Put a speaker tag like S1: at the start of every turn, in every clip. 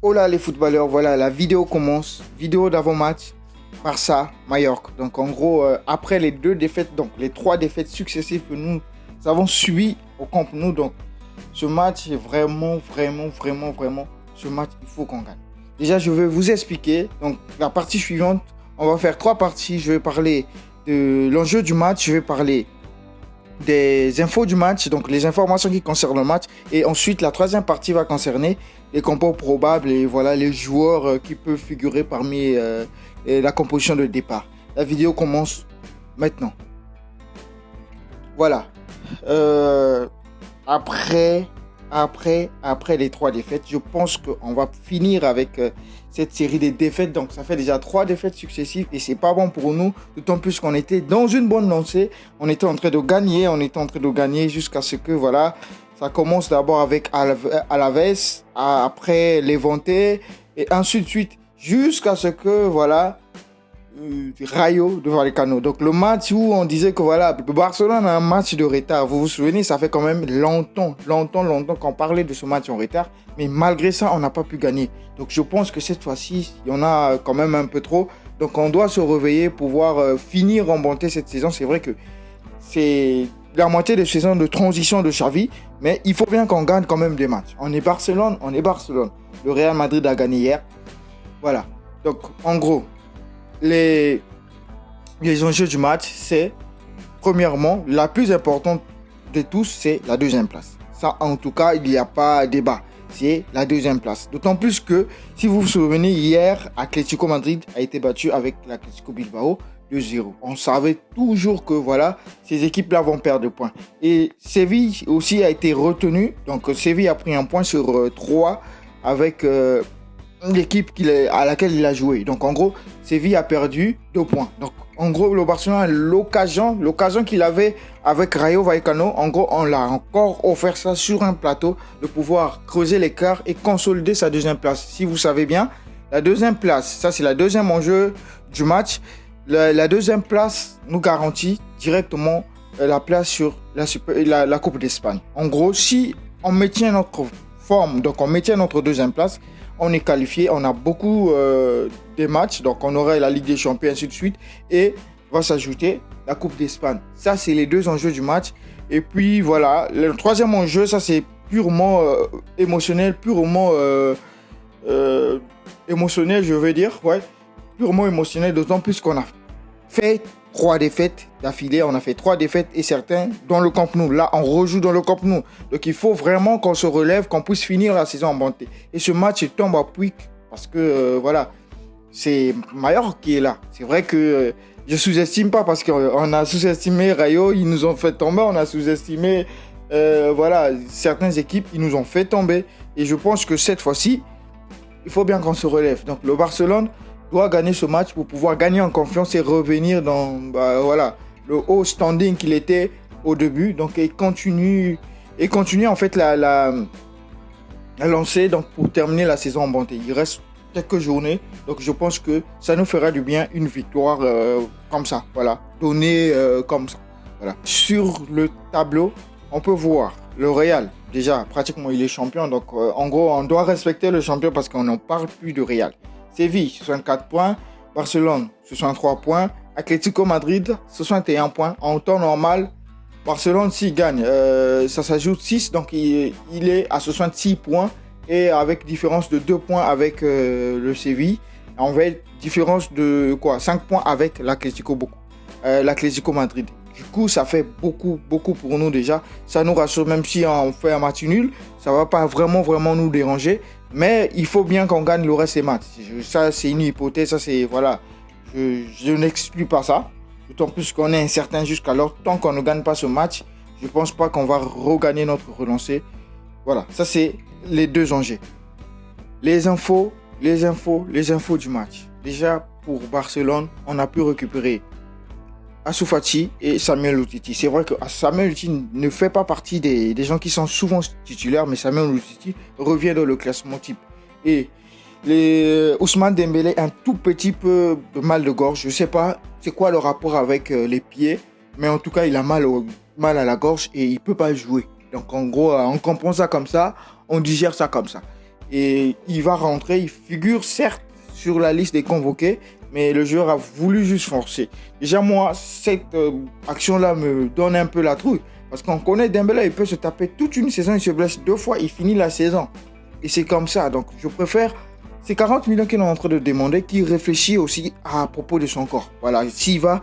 S1: Oh là les footballeurs, voilà, la vidéo commence. Vidéo d'avant-match, Barça, Mallorca. Donc en gros, après les deux défaites, donc les trois défaites successives que nous avons subies au Camp Nou. Donc ce match est vraiment, ce match, il faut qu'on gagne. Déjà, je vais vous expliquer. Donc la partie suivante, on va faire trois parties. Je vais parler de l'enjeu du match, je vais parler des infos du match, donc les informations qui concernent le match, et ensuite la troisième partie va concerner les compos probables et voilà les joueurs qui peuvent figurer parmi la composition de départ. La vidéo commence maintenant. Voilà. Après les trois défaites, je pense qu'on va finir avec cette série de défaites. Donc ça fait déjà trois défaites successives et c'est pas bon pour nous, d'autant plus qu'on était dans une bonne lancée. On était en train de gagner, jusqu'à ce que voilà, ça commence d'abord avec Alaves, après Levante et ainsi de suite, jusqu'à ce que voilà, Rayo de Vallecano. Donc le match où on disait que voilà, Barcelone a un match de retard. Vous vous souvenez, ça fait quand même longtemps qu'on parlait de ce match en retard. Mais malgré ça, on n'a pas pu gagner. Donc je pense que cette fois-ci, il y en a quand même un peu trop. Donc on doit se réveiller pour pouvoir finir remonter cette saison. C'est vrai que c'est la moitié de saison de transition de Xavi. Mais il faut bien qu'on gagne quand même des matchs. On est Barcelone. Le Real Madrid a gagné hier. Voilà. Donc en gros, les enjeux du match, c'est premièrement, la plus importante de tous, c'est la deuxième place. Ça, en tout cas, il n'y a pas débat. C'est la deuxième place. D'autant plus que, si vous vous souvenez, hier, Atlético Madrid a été battu avec l'Atlético Bilbao 2-0. On savait toujours que voilà, ces équipes-là vont perdre des points. Et Séville aussi a été retenu. Donc, Séville a pris un point sur 3 avec l'équipe à laquelle il a joué. Donc en gros, Séville a perdu 2 points. Donc en gros, le Barcelone a l'occasion qu'il avait avec Rayo Vallecano, en gros, on l'a encore offert ça sur un plateau, de pouvoir creuser l'écart et consolider sa deuxième place. Si vous savez bien, la deuxième place, ça c'est la deuxième enjeu du match. La deuxième place nous garantit directement la place sur la Coupe d'Espagne. En gros, si on maintient notre forme, donc on maintient notre deuxième place, on est qualifié, on a beaucoup de matchs, donc on aurait la Ligue des Champions, ainsi de suite, et va s'ajouter la Coupe d'Espagne. Ça, c'est les deux enjeux du match. Et puis voilà, le troisième enjeu, ça c'est purement émotionnel, émotionnel, je veux dire, ouais, purement émotionnel, d'autant plus qu'on a fait 3 défaites d'affilée, on a fait 3 défaites et certains dans le Camp Nou. Là, on rejoue dans le Camp Nou. Donc, il faut vraiment qu'on se relève, qu'on puisse finir la saison en bonté. Et ce match tombe à pic parce que, voilà, c'est Mallorca qui est là. C'est vrai que je sous-estime pas parce qu'on a sous-estimé Rayo, ils nous ont fait tomber. On a sous-estimé, voilà, certaines équipes, ils nous ont fait tomber. Et je pense que cette fois-ci, il faut bien qu'on se relève. Donc, le Barcelone doit gagner ce match pour pouvoir gagner en confiance et revenir dans voilà, le haut standing qu'il était au début. Donc, et continuer en fait la lancée donc, pour terminer la saison en bonté. Il reste quelques journées. Donc, je pense que ça nous fera du bien une victoire comme ça. Voilà, donnée comme ça. Voilà. Sur le tableau, on peut voir le Real. Déjà, pratiquement, il est champion. Donc, en gros, on doit respecter le champion parce qu'on n'en parle plus de Real. Séville, 64 points. Barcelone, 63 points. Atlético Madrid, 61 points. En temps normal, Barcelone, s'il gagne, ça s'ajoute 6. Donc, il est à 66 points. Et avec différence de 2 points avec le Séville. On va être différence de 5 points avec l'Atlético Madrid. Du coup, ça fait beaucoup pour nous déjà. Ça nous rassure, même si on fait un match nul. Ça ne va pas vraiment nous déranger. Mais il faut bien qu'on gagne le reste des matchs. Ça, c'est une hypothèse. Ça, c'est, voilà. Je n'exclus pas ça. D'autant plus qu'on est incertain jusqu'alors. Tant qu'on ne gagne pas ce match, je ne pense pas qu'on va regagner notre relancée. Voilà. Ça, c'est les deux enjeux. Les infos du match. Déjà, pour Barcelone, on a pu récupérer Ansu Fati et Samuel Umtiti. C'est vrai que Samuel Umtiti ne fait pas partie des gens qui sont souvent titulaires, mais Samuel Umtiti revient dans le classement type. Et Ousmane Dembélé, un tout petit peu de mal de gorge. Je ne sais pas c'est quoi le rapport avec les pieds, mais en tout cas, il a mal à la gorge et il ne peut pas jouer. Donc en gros, on comprend ça comme ça, on digère ça comme ça. et il va rentrer. Il figure certes sur la liste des convoqués, mais le joueur a voulu juste forcer. Déjà moi, cette action-là me donne un peu la trouille, parce qu'on connaît Dembélé, il peut se taper toute une saison, il se blesse 2 fois, il finit la saison. Et c'est comme ça, donc je préfère ces 40 millions qu'il est en train de demander, qu'il réfléchit aussi à propos de son corps. Voilà, s'il va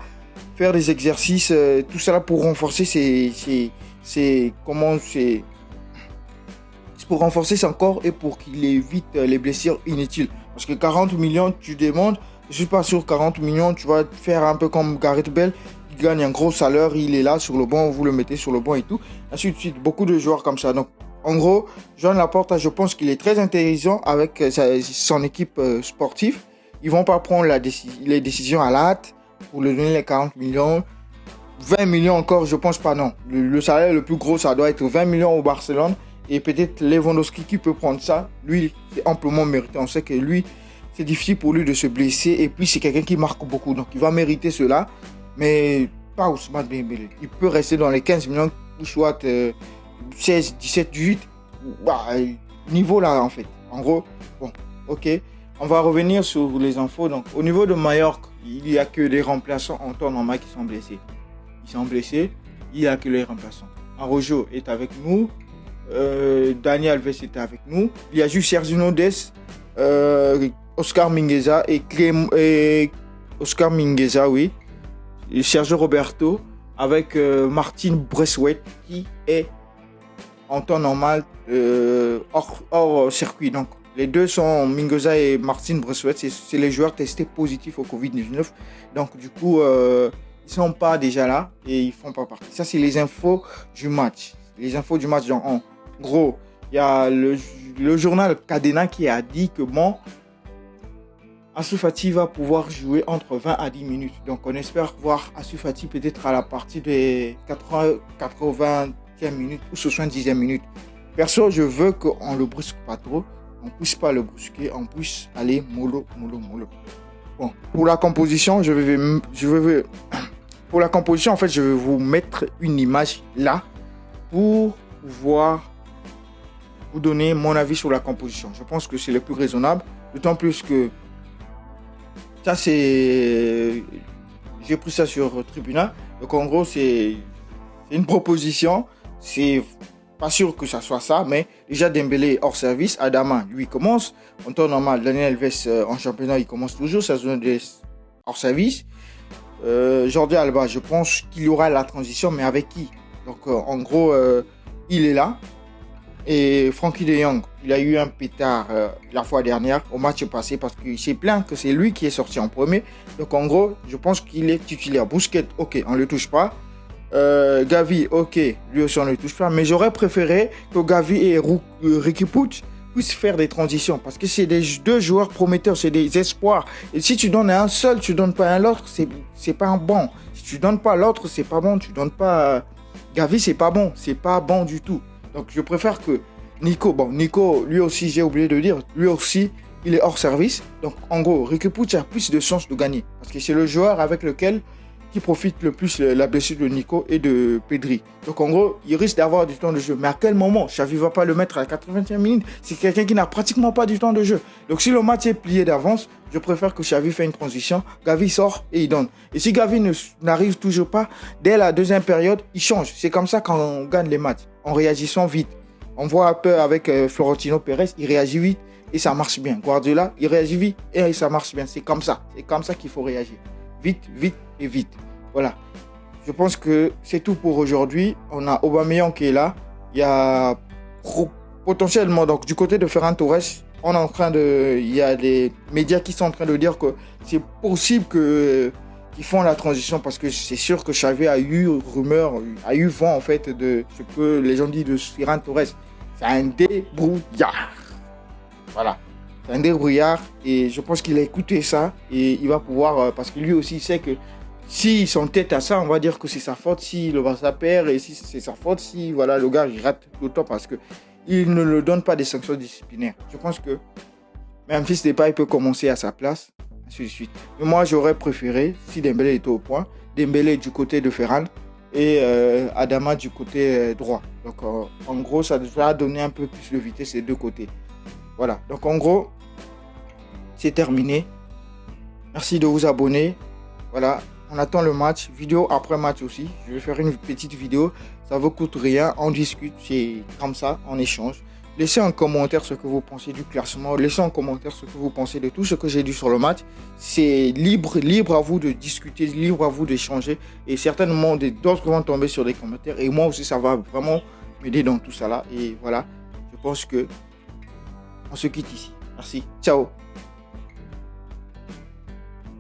S1: faire des exercices, tout ça là pour renforcer c'est pour renforcer son corps et pour qu'il évite les blessures inutiles. Parce que 40 millions, tu demandes, je suis pas sûr, 40 millions, tu vas faire un peu comme Gareth Bale, il gagne un gros salaire, il est là sur le banc, vous le mettez sur le banc et tout. Ainsi de suite, beaucoup de joueurs comme ça. Donc, en gros, Joan Laporta, je pense qu'il est très intelligent avec son équipe sportive. Ils vont pas prendre les décisions à la hâte pour lui donner les 40 millions. 20 millions encore, je pense pas, non. Le salaire le plus gros, ça doit être 20 millions au Barcelone. Et peut-être Lewandowski qui peut prendre ça. Lui, c'est amplement mérité. On sait que lui, c'est difficile pour lui de se blesser. Et puis, c'est quelqu'un qui marque beaucoup. Donc, il va mériter cela. Mais pas Ousmane Dembélé. Il peut rester dans les 15 millions ou soit 16, 17, 18. Bah, niveau là, en fait. En gros, bon, ok. On va revenir sur les infos. Donc, au niveau de Mallorca, il n'y a que des remplaçants en temps normal qui sont blessés. Ils sont blessés. Il n'y a que les remplaçants. Araujo est avec nous. Daniel Alves était avec nous. Il y a juste Sergio Dest, Oscar Mingueza et Oscar Mingueza, oui. Et Sergio Roberto avec Martin Braithwaite qui est en temps normal hors circuit. Donc les deux sont Mingueza et Martin Braithwaite. C'est les joueurs testés positifs au Covid-19. Donc du coup, ils sont pas déjà là et ils font pas partie. Ça c'est les infos du match. Les infos du match en gros, il y a le journal Cadena qui a dit que bon, Ansu Fati va pouvoir jouer entre 20 à 10 minutes. Donc on espère voir Ansu Fati peut-être à la partie des 80e minutes ou 70e minutes. Perso, je veux qu'on le brusque pas trop. On ne puisse pas le brusquer, on puisse aller mollo. Bon, pour la composition, pour la composition, en fait, je vais vous mettre une image là pour pouvoir vous donner mon avis sur la composition. Je pense que c'est le plus raisonnable, d'autant plus que ça c'est... J'ai pris ça sur Tribuna. Donc en gros, c'est une proposition. C'est pas sûr que ça soit ça, mais déjà Dembélé hors service. Adama, lui, commence. En temps normal, Daniel Alves en championnat, il commence toujours sa zone de hors service. Jordi Alba, je pense qu'il y aura la transition, mais avec qui? Donc en gros, il est là. Et Frankie de Jong, il a eu un pétard la fois dernière au match passé parce qu'il s'est plaint que c'est lui qui est sorti en premier. Donc en gros, je pense qu'il est titulaire. Busquets, ok, on ne le touche pas. Gavi, ok, lui aussi on ne le touche pas. Mais j'aurais préféré que Gavi et Riqui Puig puissent faire des transitions parce que c'est des deux joueurs prometteurs, c'est des espoirs. Et si tu donnes à un seul, tu ne donnes pas à l'autre, c'est pas bon. Si tu ne donnes pas à l'autre, c'est pas bon. Tu donnes pas Gavi, c'est pas bon du tout. Donc je préfère que Nico, lui aussi j'ai oublié de dire, lui aussi il est hors service. Donc en gros, Riqui Puig a plus de chances de gagner. Parce que c'est le joueur avec lequel qui profite le plus la blessure de Nico et de Pedri. Donc en gros, il risque d'avoir du temps de jeu. Mais à quel moment? Xavi ne va pas le mettre à la 80e minute. C'est quelqu'un qui n'a pratiquement pas du temps de jeu. Donc si le match est plié d'avance, je préfère que Xavi fasse une transition. Gavi sort et il donne. Et si Gavi n'arrive toujours pas, dès la deuxième période, il change. C'est comme ça qu'on gagne les matchs. En réagissant vite. On voit un peu avec Florentino Pérez, il réagit vite et ça marche bien. Guardiola, il réagit vite et ça marche bien. C'est comme ça. C'est comme ça qu'il faut réagir. Vite et vite. Voilà. Je pense que c'est tout pour aujourd'hui. On a Aubameyang qui est là. Il y a potentiellement, donc du côté de Ferran Torres, il y a des médias qui sont en train de dire que c'est possible qu'ils font la transition parce que c'est sûr que Xavi a eu vent en fait de ce que les gens disent de Ferran Torres. C'est un débrouillard. Voilà. C'est un débrouillard et je pense qu'il a écouté ça et il va pouvoir, parce que lui aussi il sait que s'ils sont tête à ça, on va dire que c'est sa faute si le Barça perd et si c'est sa faute si voilà, le gars il rate tout le temps parce qu'il ne le donne pas des sanctions disciplinaires. Je pense que Memphis Depay peut commencer à sa place, ainsi de suite. Mais moi j'aurais préféré, si Dembélé était au point, Dembélé du côté de Ferran et Adama du côté droit. Donc en gros ça va donner un peu plus de vitesse des deux côtés. Voilà, donc en gros, c'est terminé. Merci de vous abonner. Voilà, on attend le match, vidéo après match aussi. Je vais faire une petite vidéo, ça ne vous coûte rien, on discute, c'est comme ça, on échange. Laissez en commentaire ce que vous pensez du classement, laissez en commentaire ce que vous pensez de tout ce que j'ai dit sur le match. C'est libre à vous de discuter, libre à vous d'échanger. Et certainement d'autres vont tomber sur des commentaires. Et moi aussi, ça va vraiment m'aider dans tout ça là. Et voilà, je pense que on se quitte ici. Merci, ciao.